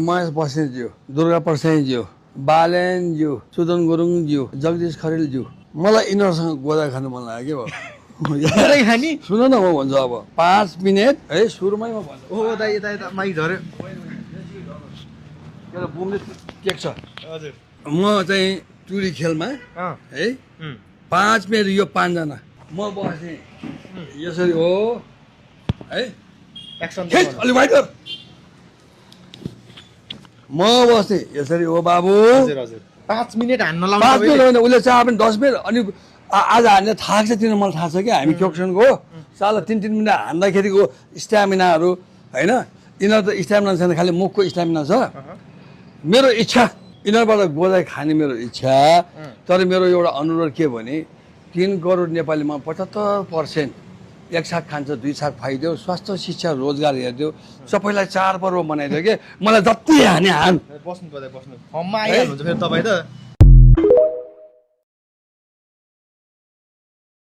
महेश बस्नेतज्यू, दुर्गा प्रसाईज्यू, बालेनज्यू, सुदन गुरुङज्यू, जगदीश खरेलज्यू, मलाई यिनीहरूसँग गोदा खानु मन लाग्यो के धेरै भयो खानी सुन न म भन्छु अब 5 मिनेट है सुरुमै म भन्छु ओ दाइ यता यता माइक झर्यो मेरो बुमले टेक्छ हजुर म चाहिँ टुरी खेलमा है 5 मिनेट यो 5 जना म बस्ने यसरी हो है एक्सन खेच अलि वाइटर म बस्ने यसरी हो बाबु हजुर हजुर 5 मिनेट हान्न 5 लाउनु मिनट होइन उसले चाह पनि 10 मिनट अनि आज हान्ने थाहा छ तिनीहरू मलाई थाहा छ क्या हामी क्योक्सनको साला 3 मिनट हान्दाखेरिको स्ट्यामिनाहरू होइन यिनीहरू त स्ट्यामिना छैन खालि मुखको स्ट्यामिना छ मेरो इच्छा यिनीहरूबाट गोदाई खाने मेरो इच्छा तर मेरो एउटा अनुरोध के भने 3 करोड नेपालीमा 75% 1 साग खान्छ 2 साग खुवाइदेऊ स्वास्थ्य शिक्षा रोजगार हेरिदेऊ सबैलाई चाडपर्व मनाइदियो के मलाई जति हाने हान बस्नु पर्दा बस्नु फर्ममा आइहाल्नुहुन्छ फेरि तपाईँ त